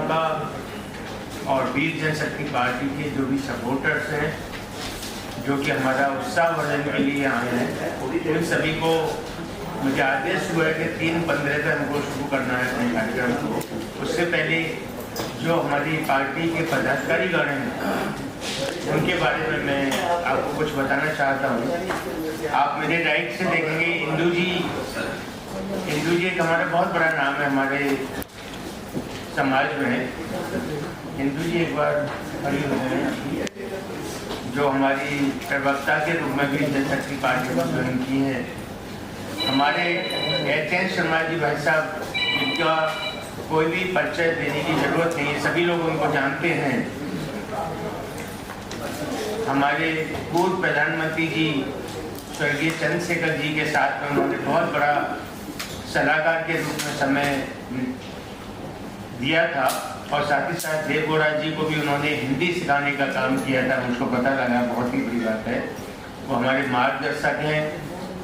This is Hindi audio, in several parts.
का और वीर जनशक्ति पार्टी के जो भी सपोर्टर्स हैं, जो कि हमारा उत्साह वर्धन के लिए आए हैं, उन सभी को मुझे आदेश हुआ है कि 3:15 पे हमको शुरू करना है अपने कार्यक्रम को। उससे पहले जो हमारी पार्टी के पदाधिकारीगण हैं उनके बारे में मैं आपको कुछ बताना चाहता हूँ। आप मेरे राइट से देखेंगे इंदू जी एक हमारा बहुत बड़ा नाम है हमारे समाज में। इंदू जी एक बार खड़ी हो गए, जो हमारी प्रवक्ता के रूप में भी जनशक्ति पार्टी को ज्वाइन की है। हमारे एच.एन. शर्मा जी भाई साहब, इनका कोई भी परिचय देने की जरूरत नहीं है, सभी लोग उनको जानते हैं। हमारे पूर्व प्रधानमंत्री जी स्वर्गीय चंद्रशेखर जी के साथ में उन्होंने बहुत बड़ा सलाहकार के रूप में समय दिया था, और साथ ही साथ देव गौड़ा जी को भी उन्होंने हिंदी सिखाने का काम किया था। मुझको पता लगा, बहुत ही बड़ी बात है। वो हमारे मार्गदर्शक हैं।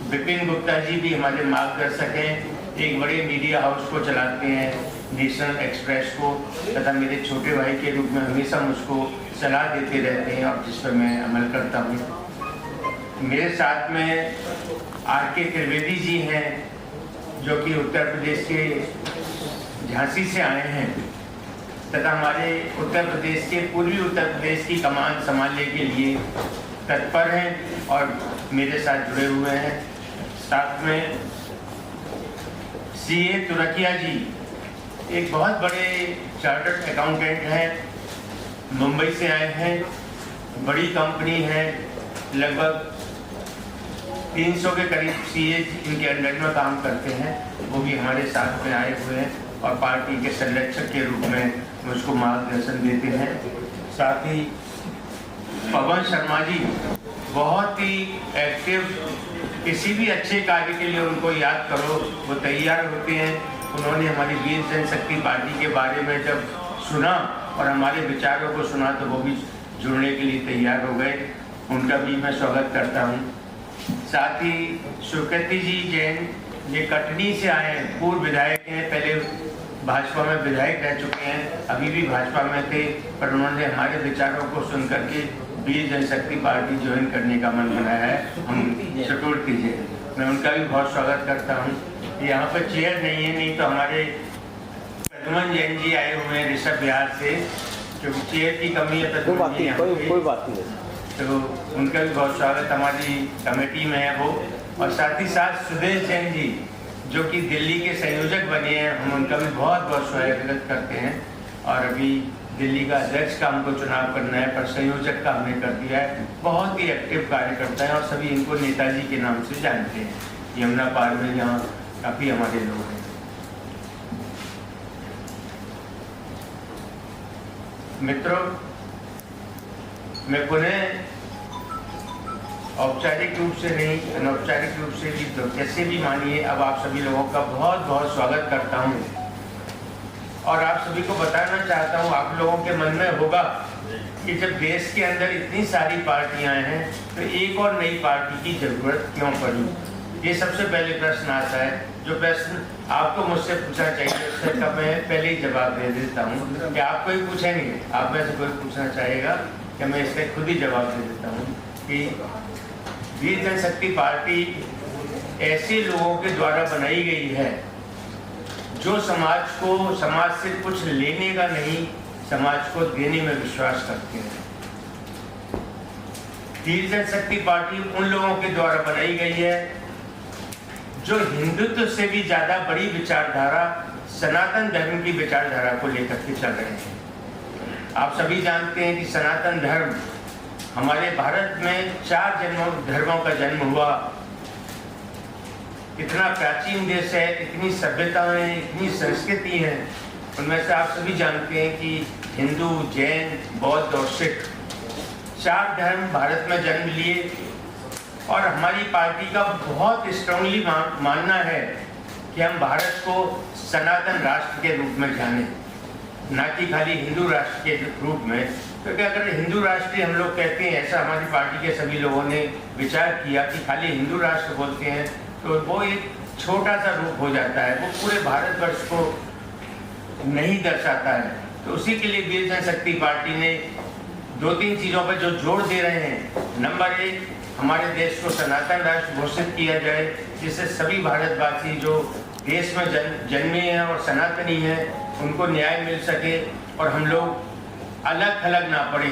विपिन गुप्ता जी भी हमारे मार्गदर्शक हैं, एक बड़े मीडिया हाउस को चलाते हैं, नेशनल एक्सप्रेस को, तथा मेरे छोटे भाई के रूप में हमेशा मुझको सलाह देते रहते हैं और जिस पर मैं अमल करता हूँ। मेरे साथ में R.K. त्रिवेदी जी हैं, जो कि उत्तर प्रदेश के झांसी से आए हैं, तथा हमारे उत्तर प्रदेश के पूर्वी उत्तर प्रदेश की कमान संभालने के लिए तत्पर हैं और मेरे साथ जुड़े हुए हैं। साथ में C.A. तुरकिया जी एक बहुत बड़े चार्टर्ड अकाउंटेंट हैं, मुंबई से आए हैं। बड़ी कंपनी है, लगभग 300 के करीब CA इनके अंडर में काम करते हैं। वो भी हमारे साथ में आए हुए हैं और पार्टी के संरक्षक के रूप में मुझको मार्गदर्शन देते हैं। साथ ही पवन शर्मा जी बहुत ही एक्टिव, किसी भी अच्छे कार्य के लिए उनको याद करो वो तैयार होते हैं। उन्होंने हमारी वीर जनशक्ति पार्टी के बारे में जब सुना और हमारे विचारों को सुना तो वो भी जुड़ने के लिए तैयार हो गए। उनका भी मैं स्वागत करता हूँ। साथ ही सुकृति जी जैन, ये कटनी से आए हैं, पूर्व विधायक हैं, पहले भाजपा में विधायक रह चुके हैं, अभी भी भाजपा में थे, पर उन्होंने हमारे विचारों को सुन करके वीर जनशक्ति पार्टी ज्वाइन करने का मन बनाया है। हम सपोर्ट कीजिए। मैं उनका भी बहुत स्वागत करता हूँ। यहाँ पर चेयर नहीं है, नहीं तो हमारे प्रद्युमन जैन जी आए हुए हैं ऋषभ बिहार से, क्योंकि चेयर की कमी है। कोई बात नहीं, तो उनका भी बहुत स्वागत, हमारी कमेटी में है वो। और साथ ही साथ सुदेश जैन जी, जो कि दिल्ली के संयोजक बने हैं, हम उनका भी बहुत बहुत स्वागत करते हैं। और अभी दिल्ली का अध्यक्ष का हमको चुनाव करना है, पर संयोजक का हमने कर दिया है। बहुत ही एक्टिव कार्यकर्ता है और सभी इनको नेताजी के नाम से जानते हैं। यमुना पार में यहाँ काफ़ी हमारे लोग हैं। मित्रों, मैं पुनः औपचारिक रूप से नहीं, अनौपचारिक रूप से भी, तो कैसे भी मानिए, अब आप सभी लोगों का बहुत बहुत स्वागत करता हूँ। और आप सभी को बताना चाहता हूँ, आप लोगों के मन में होगा कि जब देश के अंदर इतनी सारी पार्टियां हैं तो एक और नई पार्टी की जरूरत क्यों पड़ी। ये सबसे पहले प्रश्न आता है। जो प्रश्न आपको मुझसे पूछना चाहिए उसका का मैं पहले ही जवाब दे देता हूँ। क्या आप कोई पूछेंगे? आप में से कोई पूछना चाहेगा कि मैं इसका खुद ही जवाब दे देता हूँ कि वीर जनशक्ति पार्टी ऐसे लोगों के द्वारा बनाई गई है जो समाज से कुछ लेने का नहीं, समाज को देने में विश्वास करते हैं। वीर जनशक्ति पार्टी उन लोगों के द्वारा बनाई गई है जो हिंदुत्व से भी ज्यादा बड़ी विचारधारा, सनातन धर्म की विचारधारा को लेकर के चल रहे हैं। आप सभी जानते हैं कि सनातन धर्म हमारे भारत में 4 धर्मों का जन्म हुआ। इतना प्राचीन देश है, इतनी सभ्यताएं, इतनी संस्कृति है। उनमें से आप सभी जानते हैं कि हिंदू, जैन, बौद्ध और सिख 4 धर्म भारत में जन्म लिए। और हमारी पार्टी का बहुत स्ट्रांगली मानना है कि हम भारत को सनातन राष्ट्र के रूप में जाने, ना कि खाली हिंदू राष्ट्र के रूप में। क्योंकि अगर हिंदू राष्ट्र हम लोग कहते हैं, ऐसा हमारी पार्टी के सभी लोगों ने विचार किया कि खाली हिंदू राष्ट्र बोलते हैं, तो वो एक छोटा सा रूप हो जाता है, वो पूरे भारतवर्ष को नहीं दर्शाता है। तो उसी के लिए वीर जनशक्ति पार्टी ने 2-3 चीज़ों पर जो जोर दे रहे हैं। नंबर 1, हमारे देश को सनातन राष्ट्र घोषित किया जाए, जिससे सभी भारतवासी जो देश में जन्मे हैं और सनातनी हैं उनको न्याय मिल सके और हम लोग अलग थलग ना पड़े।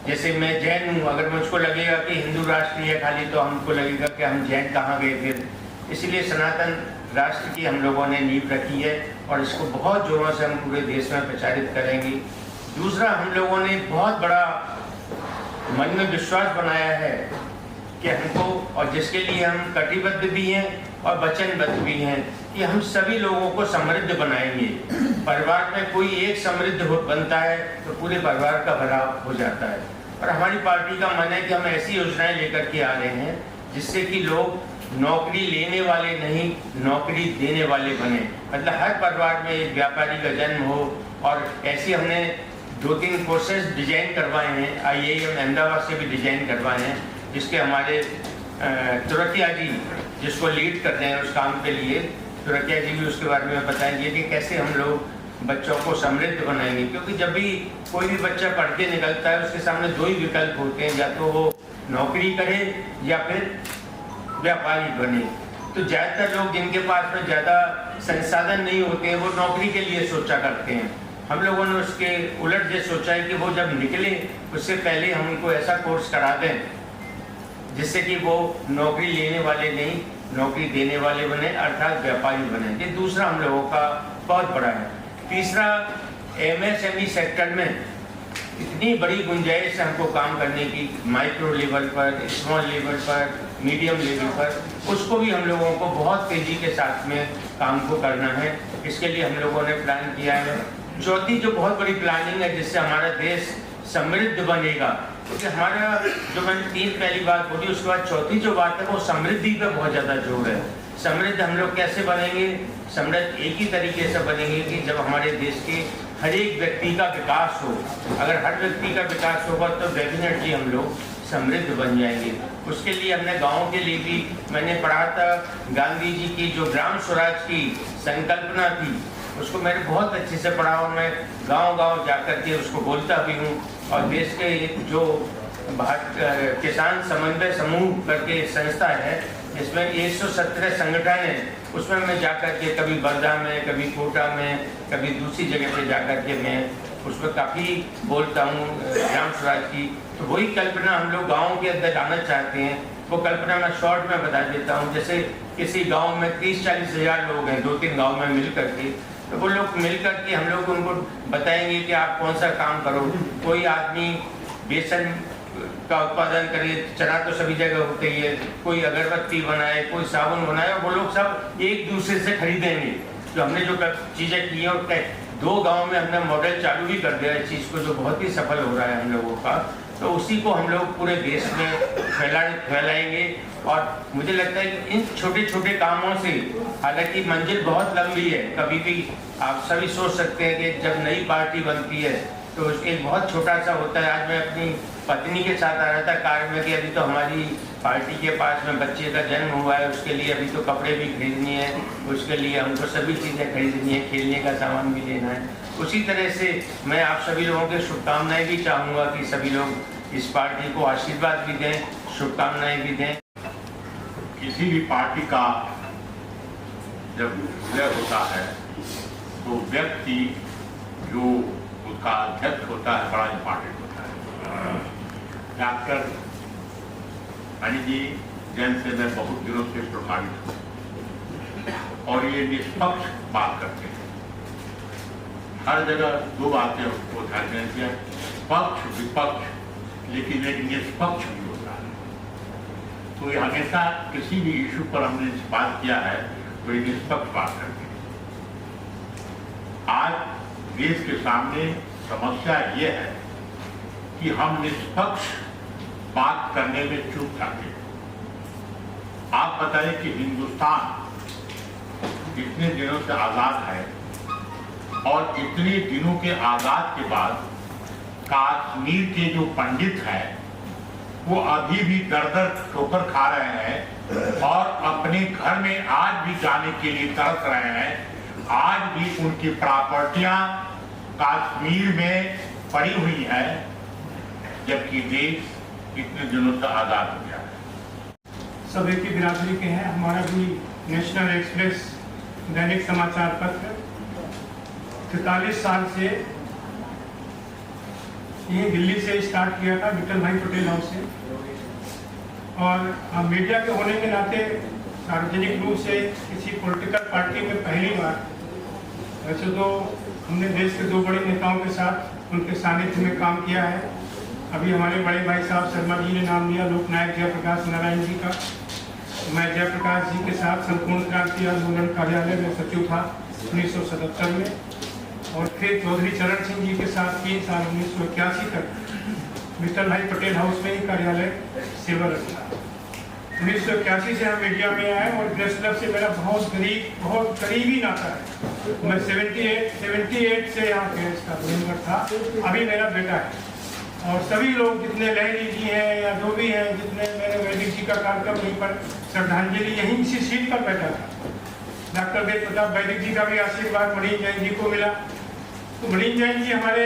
जैसे मैं जैन हूँ, अगर मुझको लगेगा कि हिंदू राष्ट्र ही है खाली, तो हमको लगेगा कि हम जैन कहाँ गए फिर। इसलिए सनातन राष्ट्र की हम लोगों ने नींव रखी है और इसको बहुत जोरों से हम पूरे देश में प्रचारित करेंगे। दूसरा, हम लोगों ने बहुत बड़ा मन में विश्वास बनाया है कि हमको, और जिसके लिए हम कटिबद्ध भी हैं और वचनबद्ध भी हैं, कि हम सभी लोगों को समृद्ध बनाएंगे। परिवार में कोई एक समृद्ध बनता है तो पूरे परिवार का भला हो जाता है। और हमारी पार्टी का मन है कि हम ऐसी योजनाएं लेकर के आ रहे हैं जिससे कि लोग नौकरी लेने वाले नहीं, नौकरी देने वाले बने। मतलब हर परिवार में एक व्यापारी का जन्म हो। और ऐसी हमने 2-3 कोर्सेज डिजाइन करवाए हैं, IIM अहमदाबाद से भी डिजाइन करवाए हैं, जिसके हमारे तुरकिया जी जिसको लीड कर रहे हैं उस काम के लिए, तुरकिया जी भी उसके बारे में बताएंगे कि कैसे हम लोग बच्चों को समृद्ध बनाएंगे। क्योंकि जब भी कोई भी बच्चा पढ़ के निकलता है उसके सामने 2 ही विकल्प होते हैं, या तो वो नौकरी करे या फिर व्यापारी बने। तो ज़्यादातर लोग जिनके पास में ज़्यादा संसाधन नहीं होते हैं वो नौकरी के लिए सोचा करते हैं। हम लोगों ने उसके उलट ये सोचा है कि वो जब निकले उससे पहले हम उनको ऐसा कोर्स करा दें जिससे कि वो नौकरी लेने वाले नहीं, नौकरी देने वाले बने, अर्थात व्यापारी बने। ये दूसरा हम लोगों का बहुत बड़ा है। तीसरा, MSME सेक्टर में इतनी बड़ी गुंजाइश है हमको काम करने की, माइक्रो लेवल पर, स्मॉल लेवल पर, मीडियम लेवल पर, उसको भी हम लोगों को बहुत तेजी के साथ में काम को करना है। इसके लिए हम लोगों ने प्लान किया है। चौथी जो बहुत बड़ी प्लानिंग है जिससे हमारा देश समृद्ध बनेगा, क्योंकि हमारा जो मैंने 3 पहली बात बोली, उसके बाद चौथी जो बात है वो समृद्धि पे बहुत ज़्यादा जोर है। समृद्ध हम लोग कैसे बनेंगे? समृद्ध एक ही तरीके से बनेंगे कि जब हमारे देश के हर एक व्यक्ति का विकास हो। अगर हर व्यक्ति का विकास होगा तो डेफिनेटली हम लोग समृद्ध बन जाएंगे। उसके लिए हमने गाँव के लिए भी, मैंने पढ़ा था गांधी जी की जो ग्राम स्वराज की संकल्पना थी, उसको मैंने बहुत अच्छे से पढ़ा और मैं गांव-गांव जाकर के उसको बोलता भी हूँ। और देश के जो किसान समन्वय समूह करके संस्था है, इसमें 117 संगठन है, उसमें मैं जाकर के कभी वर्धा में, कभी कोटा में, कभी दूसरी जगह पे जाकर के मैं उसमें काफ़ी बोलता हूँ ग्राम स्वराज की। तो वही कल्पना हम लोग गाँव के अंदर लाना चाहते हैं। वो कल्पना मैं शॉर्ट में बता देता हूँ। जैसे किसी गांव में 30-40 हज़ार लोग हैं, 2-3 गांव में मिल करके, तो वो लोग मिल करके हम लोग उनको बताएंगे कि आप कौन सा काम करो। कोई आदमी बेसन का उत्पादन करे, चना तो सभी जगह होते ही है, कोई अगरबत्ती बनाए, कोई साबुन बनाए, और वो लोग सब एक दूसरे से खरीदेंगे। तो हमने जो चीज़ें की हैं, और 2 गाँव में हमने मॉडल चालू भी कर दिया इस चीज़ को, जो बहुत ही सफल हो रहा है हम लोगों का। तो उसी को हम लोग पूरे देश में फैलाएंगे। और मुझे लगता है कि इन छोटे छोटे कामों से, हालांकि मंजिल बहुत लंबी है, कभी भी आप सभी सोच सकते हैं कि जब नई पार्टी बनती है तो एक बहुत छोटा सा होता है। आज मैं अपनी पत्नी के साथ आ रहा था कार में कि अभी तो हमारी पार्टी के पास में बच्चे का जन्म हुआ है, उसके लिए अभी तो कपड़े भी खरीदनी है, उसके लिए हमको सभी चीज़ें खरीदनी है, खेलने का सामान भी लेना है। उसी तरह से मैं आप सभी लोगों के शुभकामनाएं भी चाहूँगा कि सभी लोग इस पार्टी को आशीर्वाद भी दें, शुभकामनाएं भी दें। किसी भी पार्टी का जब विलय होता है तो व्यक्ति जो उसका अध्यक्ष होता है बड़ा इम्पोर्टेंट होता है। डॉक्टर मणि जी जैन से मैं बहुत दिनों से प्रभावित हूँ और ये निष्पक्ष बात करते हैं। हर जगह 2 बातें उसको ध्यान देना चाहिए, पक्ष विपक्ष, लेकिन एक निष्पक्ष भी होता है। तो ये हमेशा किसी भी इशू पर हमने बात किया है तो ये निष्पक्ष बात करते हैं। आज देश के सामने समस्या ये है कि हम निष्पक्ष बात करने में चूक जाते हैं। आप बताइए कि हिंदुस्तान इतने दिनों से आजाद है और इतने दिनों के आजाद के बाद कश्मीर के जो पंडित हैं वो अभी भी दर-दर ठोकर खा रहे हैं और अपने घर में आज भी जाने के लिए तरस रहे हैं। आज भी उनकी प्रॉपर्टियां कश्मीर में पड़ी हुई है, जबकि देश इतने दिनों से आजाद हो गया है। सब एक ही बिरादरी के हैं। हमारा भी नेशनल एक्सप्रेस दैनिक समाचार पत्र 43 साल से ये दिल्ली से स्टार्ट किया था, विठल भाई पटेल हाउस से। और मीडिया के होने के नाते सार्वजनिक रूप से किसी पॉलिटिकल पार्टी में पहली बार, वैसे तो हमने देश के दो बड़े नेताओं के साथ उनके सानिध्य में काम किया है। अभी हमारे बड़े भाई साहब शर्मा जी ने नाम लिया लोकनायक जयप्रकाश नारायण जी का। मैं जयप्रकाश जी के साथ संपूर्ण क्रांति आंदोलन कार्यालय में सचिव था 1977 में, और फिर चौधरी चरण सिंह जी के साथ 3 साल 1981 तक विठल भाई पटेल हाउस में ही कार्यालय सेवारत था। 1981 से हम मीडिया में आए और प्रेस क्लब से मेरा बहुत करीबी नाता है। मैं 78 से यहाँ प्रेस का मेंबर था। अभी मेरा बेटा है और सभी लोग जितने लहरी जी हैं या जो भी हैं, जितने मैंने वैदिक जी का कार्यक्रम यहीं पर श्रद्धांजलि यहीं इसी सीट पर बैठा था। डॉक्टर वेद प्रताप वैदिक जी का भी आशीर्वाद मणि जैन जी को मिला। तो मणि जैन जी हमारे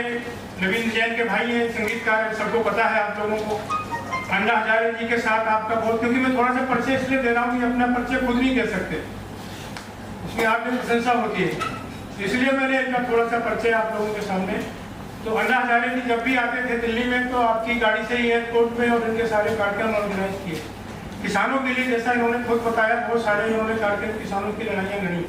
नवीन जैन के भाई हैं, संगीतकार, सबको पता है आप लोगों को। अन्ना हजारे जी के साथ आपका बहुत, क्योंकि मैं थोड़ा सा परिचय इसलिए दे रहा हूँ कि अपना परिचय खुद नहीं दे सकते, उसमें आपकी प्रशंसा होती है, इसलिए मैंने इतना थोड़ा सा परिचय आप लोगों के सामने। तो अन्ना हजारे जी जब भी आते थे दिल्ली में तो आपकी गाड़ी से ही एयरपोर्ट में और इनके सारे कार्यक्रम ऑर्गेनाइज किए किसानों के लिए। जैसा इन्होंने खुद बताया, बहुत सारे इन्होंने कार्यक्रम किसानों की लड़ाइयाँ लड़ी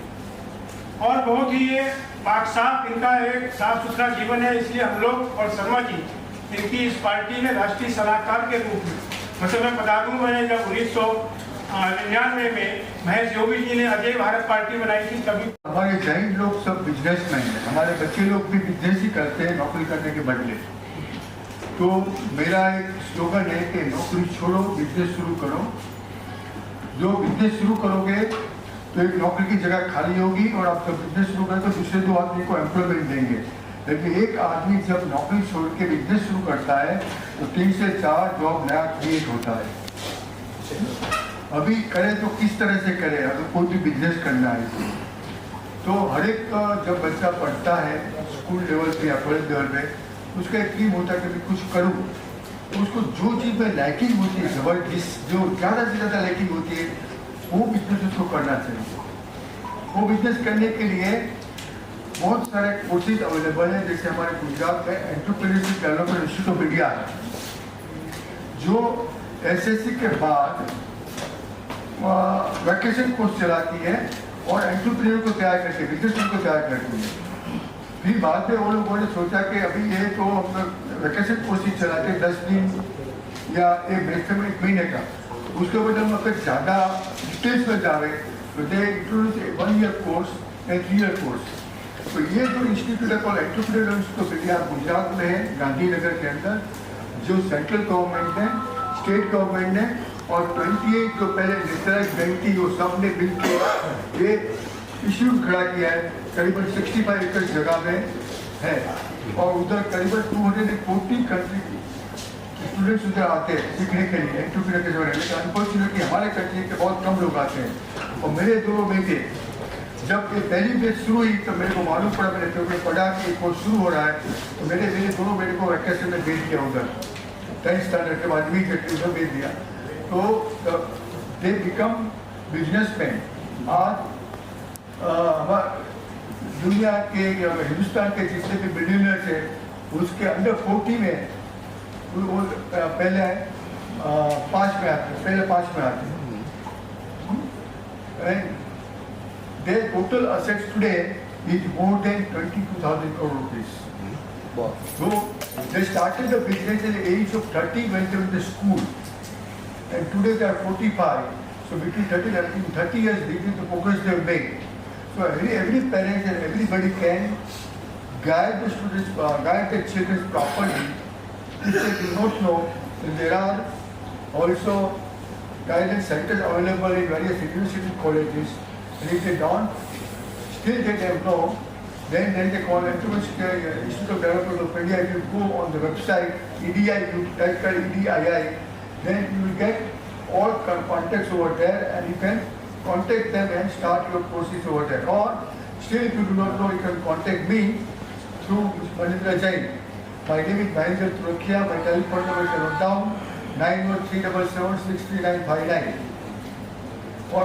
और बहुत ही ये पाक साफ, इनका एक साफ सुथरा जीवन है। इसलिए हम लोग और शर्मा जी इनकी इस पार्टी में राष्ट्रीय सलाहकार के रूप में, मतलब मैं बता दूं, मैंने जब 1999 में महेश योगी जी ने अजय भारत पार्टी बनाई थी तभी। हमारे जैन लोग सब बिजनेसमैन हैं, हमारे बच्चे लोग भी बिजनेस ही करते हैं नौकरी करने के बदले। तो मेरा एक स्लोगन है कि नौकरी छोड़ो, बिजनेस शुरू करो। जो बिजनेस शुरू करोगे तो एक नौकरी की जगह खाली होगी और आप जब बिजनेस शुरू करें तो दूसरे 2 आदमी को एम्प्लॉयमेंट देंगे। लेकिन एक आदमी जब नौकरी छोड़ के बिजनेस शुरू करता है तो 3 से 4 जॉब नया क्रिएट होता है। अभी करें तो किस तरह से करें, अगर कोई भी बिजनेस करना है तो हर एक जब बच्चा पढ़ता है स्कूल लेवल पे या कॉलेज लेवल पे, उसका एक ड्रीम होता है कि मैं कुछ करूँ। तो उसको जो चीज़ में लैकिंग होती है, जबरदस्त जो ज़्यादा से ज़्यादा लैकिंग होती है, वो बिजनेस उसको करना चाहिए। वो बिजनेस करने के लिए बहुत सारे कोर्सेज अवेलेबल हैं। जैसे हमारे गुजरात में entrepreneurship development institute of India है, जो एसएससी के बाद वैकेशन कोर्स चलाती है और एंटरप्रेन्योर को तैयार करती है, बिजनेसमैन को तैयार करती है। फिर बाद में वो लोगों ने सोचा कि अभी ये तो हम वैकेशन कोर्स ही चलाते 10 दिन या एक महीने का, उसके बदले हम अगर ज़्यादा डिटेल्स में जावे तो they introduce 1 year course and 3 year course. तो ये जो इंस्टीट्यूट है call entrepreneur institute of India Gujarat में है, गांधीनगर के अंदर, जो सेंट्रल गवर्नमेंट ने, स्टेट गवर्नमेंट ने और 28 जो पहले नेशनलाइज बैंक थी वो सब ने मिलकर ये इंस्टीट्यूट खड़ा किया है। करीबन 65 एकड़ जगह में है और उधर करीबन 240 कंट्री स्टूडेंट्स उधर आते हैं सीखने के लिए एंटरप्रेन्योर के बारे में। लेकिन अनफॉर्चुनेटली हमारे कंट्री के बहुत कम लोग आते हैं। और मेरे 2 बेटे जब ये पहली बैच शुरू हुई तो मेरे को मालूम पड़ा, मैंने पेपर पढ़ा कि कोर्स शुरू हो रहा है, तो मेरे 2 बेटे को वैकेशन में भेज दिया उधर, 10th स्टैंडर्ड के बाद भी उधर भेज दिया। तो दे बिकम बिजनेसमैन। आज दुनिया के हिंदुस्तान के जितने भी बिलियनर्स हैं उसके अंडर 40 में वो पहले 5 में आते हैं, पहले 5 में आते हैं। Their total assets today is more than 22,000 crore rupees. So they started the business at the age of 30 when they were in the school, and today they are 45. So between 30 years, this is the progress they have made. So every parent and everybody can guide the students, guide their children properly. If they do not know, then there are also guidance centers available in various university colleges. And if they don't, still they don't know, then they call Institute of Development of India. If you go on the website, EDI, you type EDII, then you will get all contacts over there and you can contact them and start your courses over there. Or still if you do not know, you can contact me through Manindra Jain. My name is Mahendra Turukia. My telephone number is note down 9137763959. और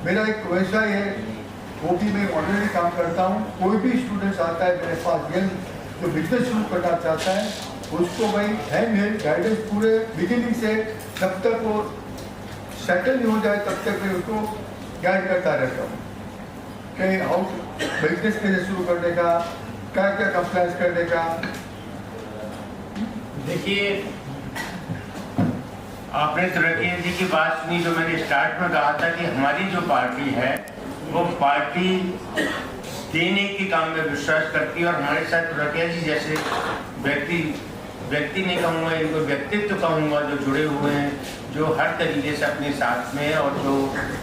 मेरा एक व्यवसाय है, वो भी मैं ऑनलाइन काम करता हूँ। कोई भी स्टूडेंट्स आता है मेरे पास जो बिजनेस शुरू करना चाहता है, उसको मैं हैंड गाइडेंस पूरे बिगिनिंग से जब तक वो सेटल नहीं हो जाए तब तक मैं उसको गाइड करता रहता हूँ कि हाउ बिजनेस कैसे शुरू करने का, क्या क्या कंप्लायंस करने का। देखिए, आपने तुरकिया जी की बात सुनी, जो मैंने स्टार्ट में कहा था कि हमारी जो पार्टी है वो पार्टी देने के काम में विश्वास करती है। और हमारे साथ तुरकिया जी जैसे व्यक्ति नहीं कहूँगा, इनको व्यक्तित्व कहूँगा, जो जुड़े हुए हैं, जो हर तरीके से अपने साथ में हैं और जो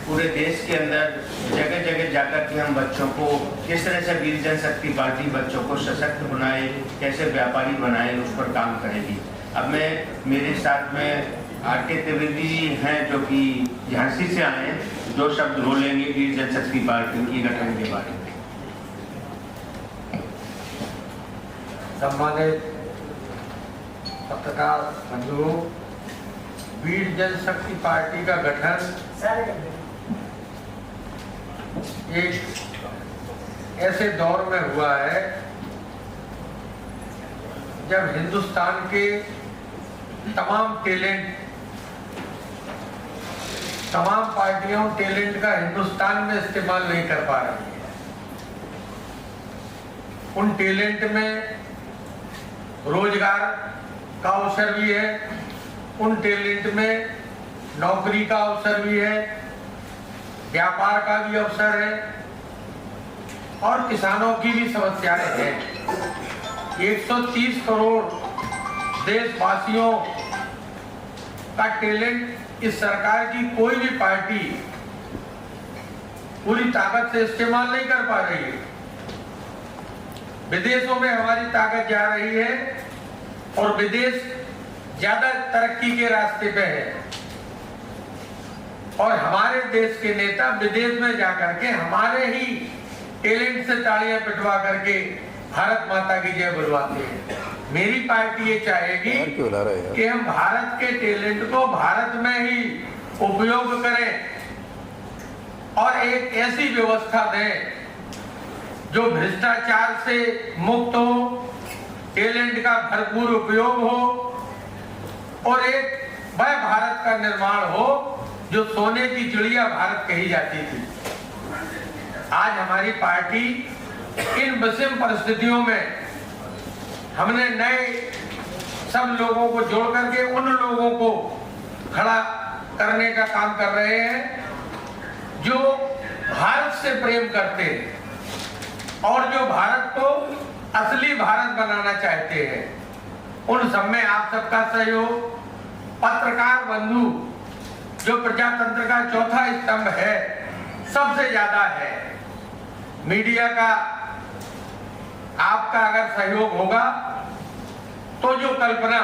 पूरे देश के अंदर जगह जगह जाकर के हम बच्चों को किस तरह से वीर जनशक्ति पार्टी बच्चों को सशक्त बनाए, कैसे व्यापारी बनाए, उस पर काम करेगी। अब मेरे साथ में आर.के. त्रिवेदी जी हैं जो कि झांसी से आए हैं, दो शब्द बोलेंगे वीर जनशक्ति पार्टी की गठन के बारे में। सम्मानित पत्रकार बंधुओं, वीर जनशक्ति पार्टी का गठन एक ऐसे दौर में हुआ है जब हिंदुस्तान के तमाम पार्टियों टैलेंट का हिंदुस्तान में इस्तेमाल नहीं कर पा रही है। उन टैलेंट में रोजगार का अवसर भी है, उन टैलेंट में नौकरी का अवसर भी है, व्यापार का भी अवसर है और किसानों की भी समस्याएं हैं। 130 करोड़ देशवासियों का टैलेंट इस सरकार की कोई भी पार्टी पूरी ताकत से इस्तेमाल नहीं कर पा रही है। विदेशों में हमारी ताकत जा रही है और विदेश ज्यादा तरक्की के रास्ते पे है और हमारे देश के नेता विदेश में जाकर के हमारे ही टैलेंट से तालियां पिटवा करके भारत माता की जय बुलवाते हैं। मेरी पार्टी ये चाहेगी कि हम भारत के टैलेंट को भारत में ही उपयोग करें और एक ऐसी व्यवस्था दें जो भ्रष्टाचार से मुक्त हो, टैलेंट का भरपूर उपयोग हो और एक वह भारत का निर्माण हो जो सोने की चिड़िया भारत कही जाती थी। आज हमारी पार्टी इन विषम परिस्थितियों में हमने नए सब लोगों को जोड़ करके उन लोगों को खड़ा करने का काम कर रहे हैं जो भारत से प्रेम करते हैं और जो भारत को असली भारत बनाना चाहते हैं। उन सब में आप सबका सहयोग, पत्रकार बंधु जो प्रजातंत्र का चौथा स्तंभ है, सबसे ज्यादा है। मीडिया का आपका अगर सहयोग होगा तो जो कल्पना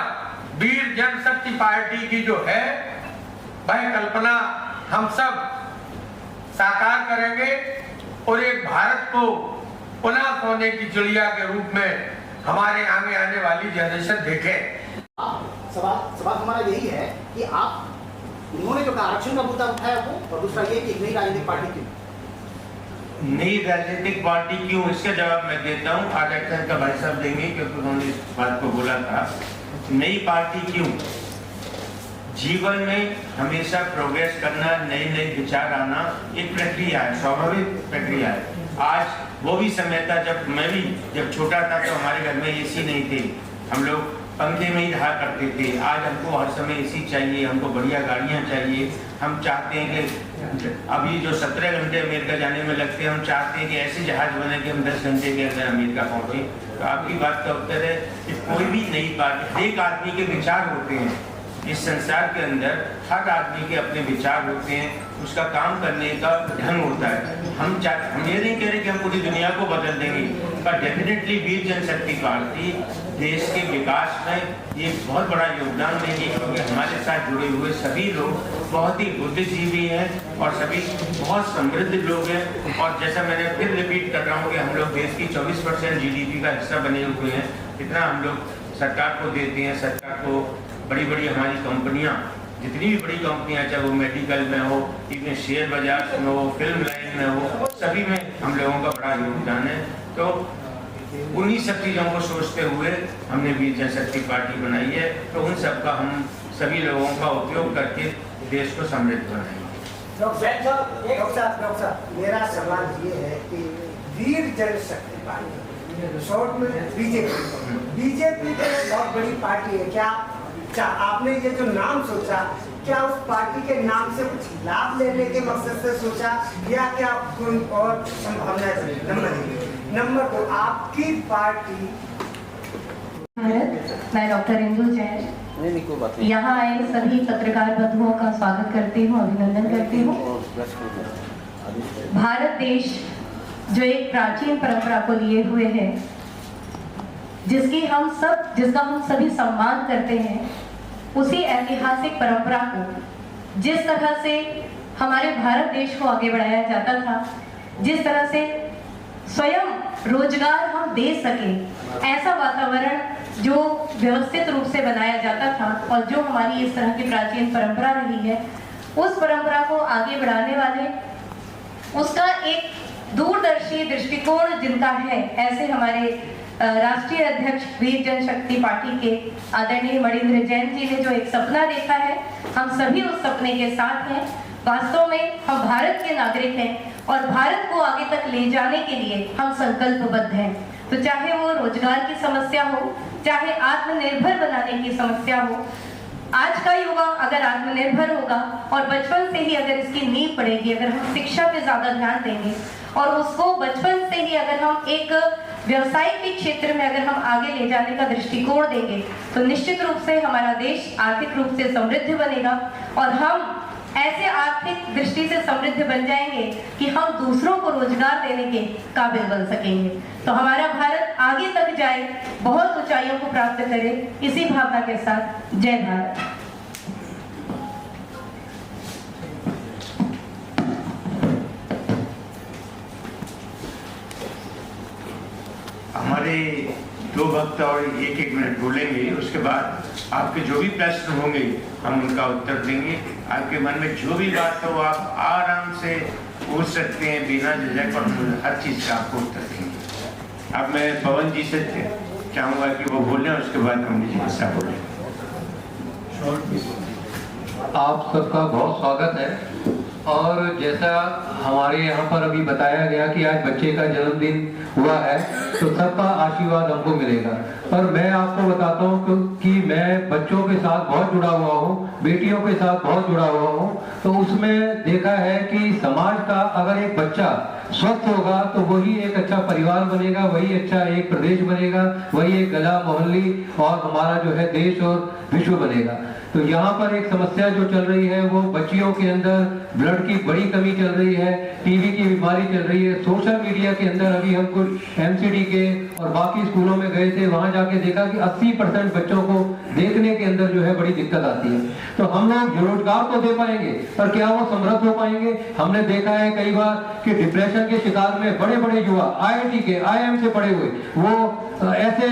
वीर जनशक्ति पार्टी की जो है वह कल्पना हम सब साकार करेंगे और एक भारत को पुनः सोने की चिड़िया के रूप में हमारे आगे आने वाली जनरेशन देखे। सवाल हमारा यही है कि आप उन्होंने जो आरक्षण का मुद्दा उठाया वो, और दूसरा ये कि नई राजनीतिक पार्टी क्यों? नई राजनीतिक पार्टी क्यों, इसका जवाब मैं देता हूँ। आरक्षण का भाई साहब देंगे क्योंकि उन्होंने इस बात को बोला था। नई पार्टी क्यों? जीवन में हमेशा प्रोग्रेस करना, नए नए विचार आना एक प्रक्रिया है, स्वाभाविक प्रक्रिया है। आज वो भी समय था जब छोटा था तो हमारे घर में एसी नहीं थे, हम लोग पंखे में ही रहा करते थे। आज हमको हर समय एसी चाहिए, हमको बढ़िया गाड़ियां चाहिए। हम चाहते हैं कि अभी जो 17 घंटे अमेरिका जाने में लगते हैं, हम चाहते हैं कि ऐसे जहाज बने कि हम 10 घंटे के अंदर अमेरिका पहुंचे। तो आपकी बात का उत्तर है कि कोई भी नई बात, एक आदमी के विचार होते हैं इस संसार के अंदर, हर आदमी के अपने विचार होते हैं, उसका काम करने का ढंग होता है। हम ये नहीं कह रहे कि हम पूरी दुनिया को बदल देंगे, उनका डेफिनेटली वीर जनशक्ति पार्टी देश के विकास में ये बहुत बड़ा योगदान देगी, क्योंकि हमारे साथ जुड़े हुए सभी लोग बहुत ही बुद्धिजीवी हैं और सभी बहुत समृद्ध लोग हैं। और जैसा मैंने फिर रिपीट कर रहा हूँ कि हम लोग देश की 24% GDP का हिस्सा बने हुए हैं। इतना हम लोग सरकार को देते हैं। सरकार को बड़ी बड़ी हमारी कंपनियां, जितनी भी बड़ी कंपनियां, चाहे वो मेडिकल में हो, इवन शेयर बाजार में हो, फिल्म लाइन में हो, सभी में हम लोगों का बड़ा योगदान है। तो उन्हीं सब चीज़ों को सोचते हुए हमने वीर जनशक्ति पार्टी बनाई है। तो उन सब का हम सभी लोगों का उपयोग करके देश को समृद्ध बनाएंगे। डॉक्टर साहब, मेरा सवाल ये है कि वीर जनशक्ति पार्टी शॉर्ट में बीजेपी के बहुत बड़ी पार्टी है, क्या आपने ये जो नाम सोचा, क्या उस पार्टी के नाम से कुछ लाभ लेने के मकसद से सोचा या क्या कोई और संभावना? नंबर 2, आपकी पार्टी। मैं डॉक्टर इंदु जैन यहाँ आए सभी पत्रकार बंधुओं का स्वागत करती हूँ, अभिनंदन करती हूँ। भारत देश जो एक प्राचीन परंपरा को लिए हुए है, जिसका हम सभी सम्मान करते हैं, उसी ऐतिहासिक परंपरा को जिस तरह से हमारे भारत देश को आगे बढ़ाया जाता था, जिस तरह से स्वयं रोजगार हम दे सके, ऐसा वातावरण जो व्यवस्थित रूप से बनाया जाता था और जो हमारी इस तरह की प्राचीन परंपरा रही है, उस परंपरा को आगे बढ़ाने वाले, उसका एक दूरदर्शी दृष्टिकोण जिनका है, ऐसे हमारे राष्ट्रीय अध्यक्ष वीर जनशक्ति पार्टी के आदरणीय मणिंद्र जैन जी ने जो एक सपना देखा है, हम सभी उस सपने के साथ हैं। वास्तव में हम भारत के नागरिक हैं और भारत को आगे तक ले जाने के लिए हम संकल्पबद्ध हैं। तो चाहे वो रोजगार की समस्या हो, चाहे आत्मनिर्भर बनाने की समस्या हो, आज का युवा अगर आत्मनिर्भर होगा और बचपन से ही अगर इसकी नींव पड़ेगी, अगर हम शिक्षा पे ज्यादा ध्यान देंगे और उसको बचपन से ही अगर हम एक व्यवसाय के क्षेत्र में अगर हम आगे ले जाने का दृष्टिकोण देंगे, तो निश्चित रूप से हमारा देश आर्थिक रूप से समृद्ध बनेगा और हम ऐसे आर्थिक दृष्टि से समृद्ध बन जाएंगे कि हम दूसरों को रोजगार देने के काबिल बन सकेंगे। तो हमारा भारत आगे तक जाए, बहुत ऊंचाइयों को प्राप्त करे, इसी भावना के साथ जय भारत। हमारे दो वक्त और एक मिनट बोलेंगे, उसके बाद आपके जो भी प्रश्न होंगे हम उनका उत्तर देंगे। आपके मन में जो भी बात हो आप आराम से पूछ सकते हैं, बिना झिझक, और हर चीज़ का आपको उत्तर देंगे। अब मैं पवन जी से चाहूँगा कि वो बोलें, उसके बाद हम निजी हिस्सा बोलें। आप सबका बहुत स्वागत है। और जैसा हमारे यहाँ पर अभी बताया गया कि आज बच्चे का जन्मदिन हुआ है, तो सबका आशीर्वाद हमको मिलेगा। और मैं आपको बताता हूँ कि मैं बच्चों के साथ बहुत जुड़ा हुआ हूँ, बेटियों के साथ बहुत जुड़ा हुआ हूँ। तो उसमें देखा है कि समाज का अगर एक बच्चा स्वस्थ होगा तो वही एक अच्छा परिवार बनेगा, वही अच्छा एक प्रदेश बनेगा, वही एक गला मोहल्ली और हमारा जो है देश और विश्व बनेगा। तो यहाँ पर एक समस्या जो चल रही है वो बच्चियों के अंदर ब्लड की बड़ी कमी चल रही है, टीबी की बीमारी चल रही है। सोशल मीडिया के अंदर अभी हम कुछ एमसीडी के और बाकी स्कूलों में गए थे, वहां जाके देखा कि 80% बच्चों को देखने के अंदर जो है बड़ी दिक्कत आती है। तो हम लोग रोजगार तो दे पाएंगे पर क्या वो समृद्ध हो पाएंगे? हमने देखा है कई बार कि डिप्रेशन के शिकार में बड़े बड़े युवा IIT के IIM से पढ़े हुए वो ऐसे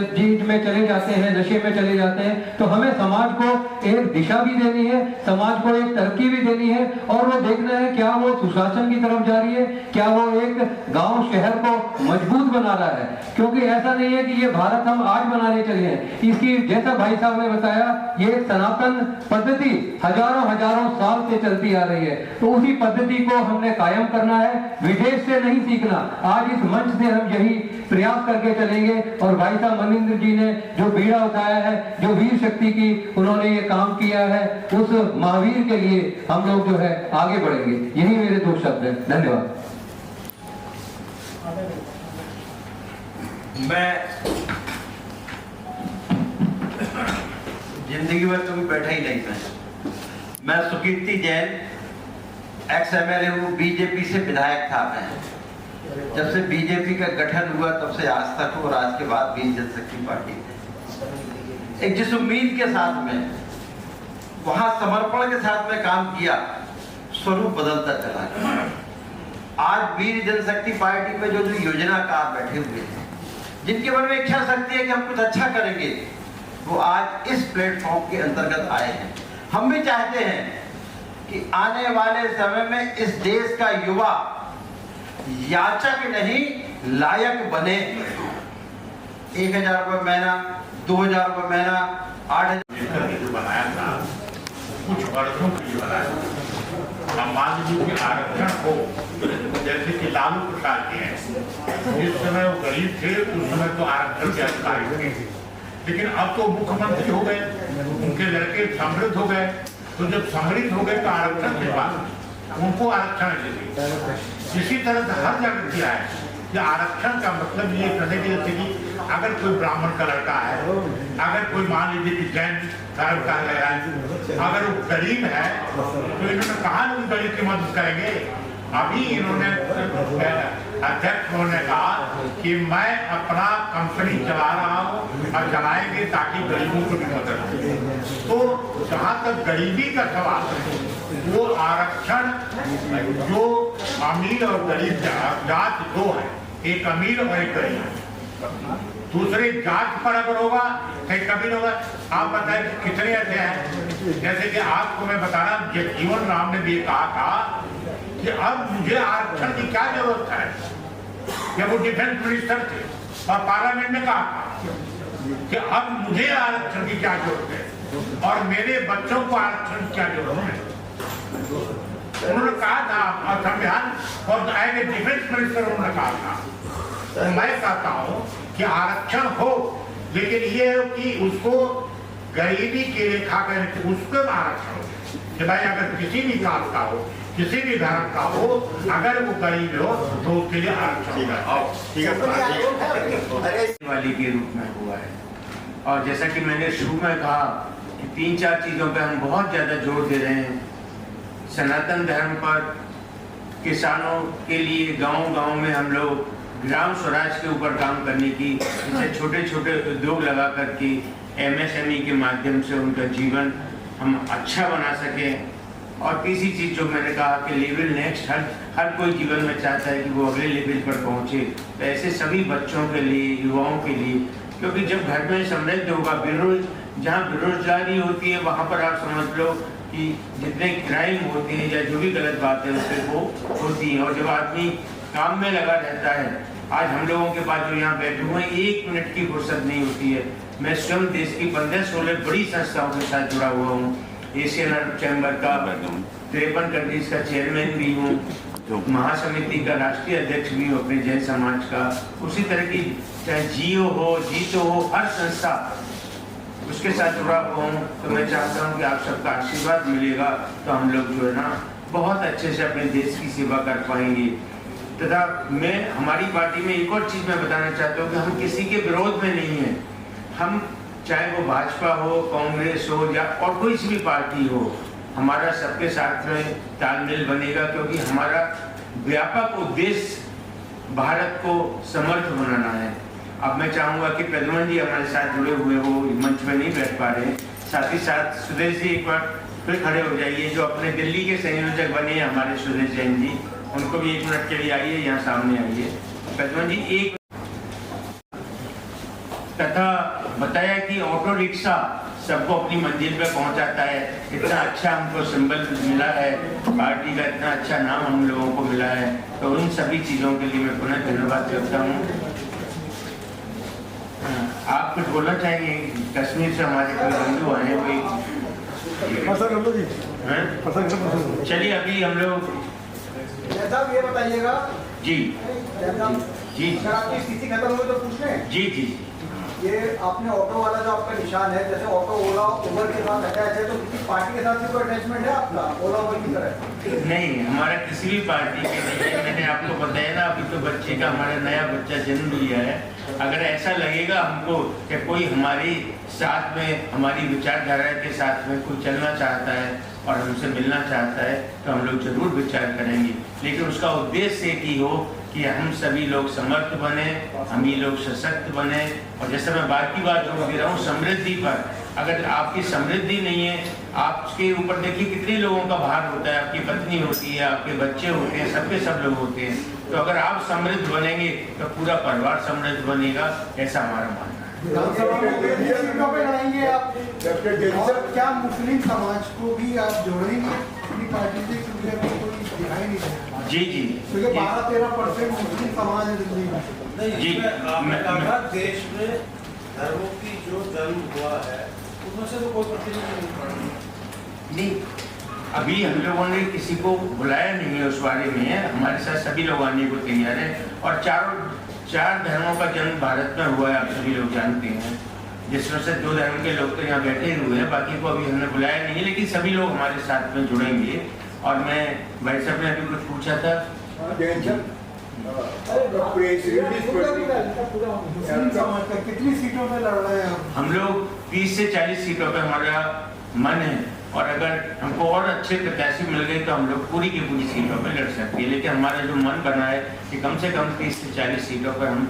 चीज में चले जाते हैं, नशे में चले जाते हैं। तो हमें समाज को एक दिशा भी देनी है, समाज को एक तरक्की भी देनी है और वो देखना है क्या वो सुशासन की तरफ जा रही है, क्या वो एक गांव शहर को मजबूत बना रहा है। क्योंकि ऐसा नहीं है कि ये भारत हम आज बनाने चले हैं, इसकी जैसा भाई साहब ने बताया ये एक सनातन पद्धति हजारों साल से चलती आ रही है। तो उसी पद्धति को हमने कायम करना है, विदेश से नहीं सीखना। आज इस मंच से हम यही प्रयास करके चलेंगे। और भाई साहब मनिंद्र जी ने जो बीड़ा उठाया है, जो वीर शक्ति की उन्होंने ये काम किया है, उस महावीर के लिए हम लोग जो है आगे बढ़ेंगे। यही मेरे दो शब्द हैं। धन्यवाद। मैं जिंदगी भर कभी बैठा ही नहीं था। मैं सुकीर्ति जैन, एक्स MLA हूँ, बीजेपी से विधायक था मैं। जब से बीजेपी का गठन हुआ तब से आज तक और आज के बाद भी जनशक्ति पार्टी ने एक जिस उम्मीद के साथ में वहां समर्पण के साथ में काम किया, स्वरूप बदलता चला गया। आज वीर जनशक्ति पार्टी में जो योजनाकार बैठे हुए हैं, जिनके मन में इच्छा शक्ति है कि हम कुछ अच्छा करेंगे, वो आज इस प्लेटफॉर्म के अंतर्गत आए हैं। हम भी चाहते हैं कि आने वाले समय में इस देश का युवा याचक नहीं लायक बने। 1000 रुपये महीना, 2000 रुपये महीना, 8000 जो बनाया था कुछ वर्षों के लिए बनाया। हम मान लीजिए कि आरक्षण हो, जैसे कि लालू प्रसाद जी हैं, जिस समय वो गरीब थे उस समय तो आरक्षण के अधिकारी थे, लेकिन अब तो मुख्यमंत्री हो गए, उनके लड़के समृद्ध हो गए, तो जब समृद्ध हो गए तो आरक्षण के बाद उनको आरक्षण चाहिए। इसी तरह से हर जगह किया है कि आरक्षण का मतलब ये करने की, जैसे कि अगर कोई ब्राह्मण का लड़का है, अगर कोई मान लीजिए कि जैन धर्म का है, अगर वो गरीब है तो इन्होंने कहा ना गरीब की मदद करेंगे। अभी इन्होंने अध्यक्ष ने कहा कि मैं अपना कंपनी चला रहा हूँ और चलाएंगे ताकि गरीबों को भी मदद हो। तो जहाँ तक गरीबी का सवाल है, वो आरक्षण जो अमीर और गरीब जात दो है, एक अमीर और एक गरीब, दूसरे जात पर अगर होगा कहीं कभी होगा। आप बताएं कितने ऐसे हैं, जैसे कि आपको मैं बता रहा हूँ जगजीवन राम ने भी कहा था कि अब मुझे आरक्षण की क्या जरूरत है, जब वो डिफेंस मिनिस्टर थे और पार्लियामेंट में कहा था कि अब मुझे आरक्षण की क्या जरूरत है और मेरे बच्चों को आरक्षण की क्या जरूरत है। उन्होंने कहा था संविधान और आए डिफेंस मिनिस्टर उन्होंने कहा था। तो मैं कहता हूँ कि आरक्षण हो, लेकिन ये हो कि उसको गरीबी के रेखा कर उसको आरक्षण हो कि भाई अगर किसी भी काम का हो, किसी भी धर्म का हो, अगर वो गरीब हो तो उसके लिए आरक्षण वाली के रूप में हुआ है। और जैसा कि मैंने शुरू में कहा कि 3-4 चीजों पर हम बहुत ज्यादा जोर दे रहे हैं। सनातन धर्म पर, किसानों के लिए गांव-गांव में हम लोग ग्राम स्वराज के ऊपर काम करने की, जैसे छोटे छोटे उद्योग लगा करके MSME के माध्यम से उनका जीवन हम अच्छा बना सकें। और तीसरी चीज जो मैंने कहा कि लेवल नेक्स्ट, हर कोई जीवन में चाहता है कि वो अगले लेवल पर पहुंचे। तो ऐसे सभी बच्चों के लिए, युवाओं के लिए, क्योंकि जब घर में समृद्ध होगा, जहाँ बेरोजगारी होती है वहाँ पर आप समझ लो कि जितने क्राइम होते हैं या जो भी गलत बातें उससे वो होती हैं। और जब आदमी काम में लगा रहता है, आज हम लोगों के पास जो यहाँ बैठे हुए हैं 1 मिनट की फुर्सत नहीं होती है। मैं स्वयं देश की 15-16 बड़ी संस्थाओं के साथ जुड़ा हुआ हूँ। एशियन अरब चैम्बर का 53 कंट्रीज का चेयरमैन भी हूँ, महासमिति का राष्ट्रीय अध्यक्ष भी हूँ अपने जैन समाज का। उसी तरह की चाहे जियो हो, जीतो हो, हर संस्था उसके साथ जुड़ा हुआ हूँ। तो मैं चाहता हूँ कि आप सबका आशीर्वाद मिलेगा तो हम लोग जो है ना बहुत अच्छे से अपने देश की सेवा कर पाएंगे। तथा मैं हमारी पार्टी में एक और चीज़ मैं बताना चाहता हूँ कि हम किसी के विरोध में नहीं हैं। हम चाहे वो भाजपा हो, कांग्रेस हो या और कोई सी भी पार्टी हो, हमारा सबके साथ में तालमेल बनेगा, क्योंकि हमारा व्यापक उद्देश्य भारत को समर्थ बनाना है। अब मैं चाहूँगा कि प्रद्युमन जी हमारे साथ जुड़े हुए हो, मंच में नहीं बैठ पा रहे, साथ ही साथ सुदेश जी एक बार फिर खड़े हो जाइए, जो अपने दिल्ली के संयोजक बने हैं हमारे सुदेश जैन जी, उनको भी 1 मिनट के लिए आइए, यहाँ सामने आइए। प्रद्युमन जी एक तथा बताया कि ऑटो रिक्शा सबको अपनी मंजिल पे पहुंचाता है। इतना अच्छा हमको सिंबल मिला है, पार्टी का इतना अच्छा नाम हम लोगों को मिला है, तो उन सभी चीज़ों के लिए मैं पुनः धन्यवाद करता हूँ। आप कुछ बोलना चाहेंगे? कश्मीर से हमारे कोई बंधु आए हैं, कोई चलिए अभी हम लोग साहब ये बताइएगा जी जी अगर आपकी स्थिति खत्म हुई तो पूछ लें। जी जी ये आपने ऑटो वाला जो आपका निशान है, जैसे ऑटो ओला उबर के साथ अटैच है, तो किसी पार्टी के साथ भी कोई अटैचमेंट है आपका ओला उबर की तरह? नहीं, हमारा किसी भी पार्टी के नहीं है। मैंने आपको बताया ना, अभी तो बच्चे का हमारा नया बच्चा जन्म लिया है। अगर ऐसा लगेगा हमको कि कोई हमारी साथ में, हमारी विचारधारा के साथ में कोई चलना चाहता है और हमसे मिलना चाहता है, तो हम लोग जरूर विचार करेंगे, लेकिन उसका उद्देश्य कि हो कि हम सभी लोग समर्थ बने, हम ही लोग सशक्त बने। और जैसे मैं बात की बात जोड़ दे रहा हूँ समृद्धि पर, अगर आपकी समृद्धि नहीं है, आपके ऊपर देखिए कितने लोगों का भार होता है, आपकी पत्नी होती है, आपके बच्चे होते हैं, सबके सब लोग होते हैं। तो अगर आप समृद्ध बनेंगे तो पूरा परिवार समृद्ध बनेगा, ऐसा हमारा मानना है। विधानसभा में कितनी सीटों पे लड़ाएंगे आप? और क्या मुस्लिम समाज को भी आप जोड़ेंगे अपनी पार्टी से, क्योंकि अभी कोई दिखाई नहीं दे रहा? जी जी, क्योंकि 12-13% मुस्लिम समाज है दिल्ली में। जी देश में धर्मों की जो जन्म हुआ है उसमें से तो कोई प्रतिनिधि नहीं, अभी हम लोगों ने किसी को बुलाया नहीं है उस बारे में। हमारे साथ सभी लोग आने को तैयार हैं और चार धर्मों का जन्म भारत में हुआ है, आप सभी लोग जानते हैं, जिसमें से 2 धर्म के लोग तो यहाँ बैठे हुए हैं, बाकी को अभी हमने बुलाया नहीं, लेकिन सभी लोग हमारे साथ में जुड़ेंगे। और मैं भाई साहब ने अभी कुछ पूछा था, कितनी सीटों पे लड़ रहे हैं हम लोग 30 से 40 सीटों पे हमारा मन है, और अगर हमको और अच्छे प्रत्याशी मिल गए तो हम लोग पूरी की पूरी सीटों पे लड़ सकते हैं। लेकिन हमारा जो मन बना है कि कम से कम 30 से 40 सीटों पर हम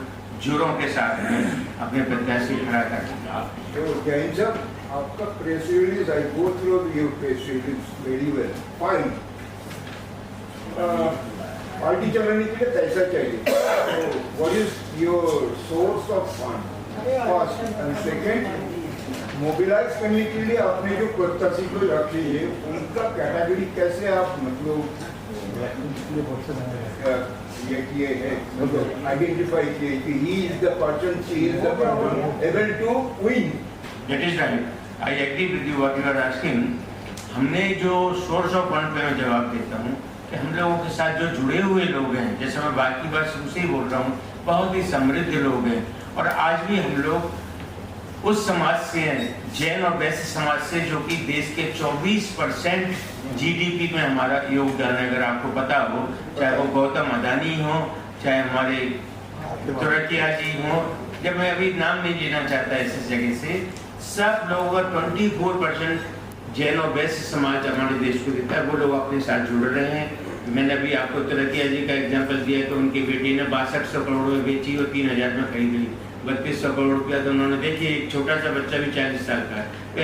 जोरों के साथ में अपने प्रत्याशी खड़ा करेंगे। आपका press release, I go through your press release very well, fine. Party चलाने के लिए पैसा चाहिए, what is your source of fund? First and second, mobilise करने के लिए आपने जो प्रत्याशी को रखी है उनका कैटेगरी कैसे आप मतलब ये किए हैं, आइडेंटिफाई किए कि he is the person, she is the person able to win? That is right. I agree with you what you are asking. हमने जो सोर्स ऑफ फंड पे मैं जवाब देता हूँ कि हम लोगों के साथ जो जुड़े हुए लोग हैं, जैसे मैं बात की बात शुरू से ही बोल रहा हूँ, बहुत ही समृद्ध लोग हैं। और आज भी हम लोग उस समाज से हैं, जैन और वैश्य समाज से, जो कि देश के 24% GDP में हमारा योगदान है। अगर आपको पता हो, चाहे वो गौतम अदानी हो, चाहे हमारे तुरकिया जी हो, जब मैं अभी नाम नहीं लेना चाहता इस जगह से, सब लोग 24% जैन और वैश्य समाज हमारे देश को देता है, वो लोग अपने साथ जुड़ रहे हैं। मैंने अभी आपको तुरकिया जी का एग्जांपल दिया कि उनकी बेटी ने 6200 करोड़ में बेची और 3000 में खरीद ली, 3200 करोड़ रुपया तो उन्होंने, देखिए एक छोटा सा बच्चा भी 40 साल का है। तो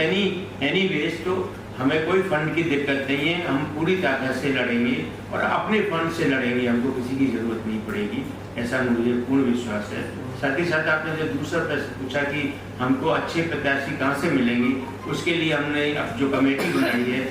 एनी वेज तो हमें कोई फंड की दिक्कत नहीं है, हम पूरी ताकत से लड़ेंगे और अपने फंड से लड़ेंगे, हमको किसी की जरूरत नहीं पड़ेगी, ऐसा मुझे पूर्ण विश्वास है। साथ ही साथ आपने जो दूसरा प्रश्न पूछा कि हमको अच्छे प्रत्याशी कहाँ से मिलेंगे, उसके लिए हमने अब जो कमेटी बनाई है,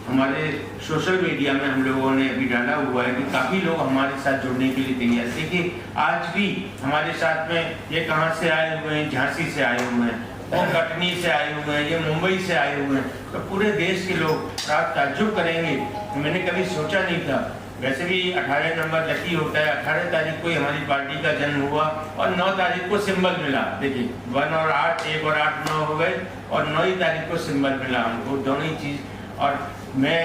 हमारे सोशल मीडिया में हम लोगों ने अभी डाला हुआ है कि काफ़ी लोग हमारे साथ जुड़ने के लिए तैयार। देखिए आज भी हमारे साथ में ये कहाँ से आए हुए हैं, झांसी से आए हुए हैं, और कटनी से आए हुए हैं, ये मुंबई से आए हुए हैं, तो पूरे देश के लोग आप ताज्जुब करेंगे। मैंने कभी सोचा नहीं था, वैसे भी 18 नंबर लकी होता है, 18 तारीख को ही हमारी पार्टी का जन्म हुआ और 9 तारीख को सिंबल मिला। देखिए 1 और 8, 1 और 8 9 हो गए और 9 तारीख को सिंबल मिला हमको, दोनों ही चीज़। और मैं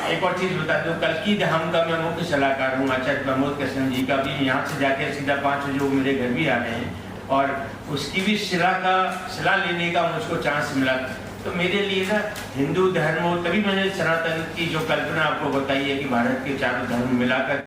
एक और चीज़ बता दूँ, कल की हम का मैं मुख्य सलाहकार हूँ आचार्य प्रमोद कृष्ण जी का, भी यहाँ से जाके सीधा 5 बजे वो मेरे घर भी आ रहे हैं और उसकी भी शिला लेने का मुझको चांस मिला। तो मेरे लिए ना हिंदू धर्म हो, तभी मैंने सनातन की जो कल्पना आपको बताई है कि भारत के चारों धर्म मिलाकर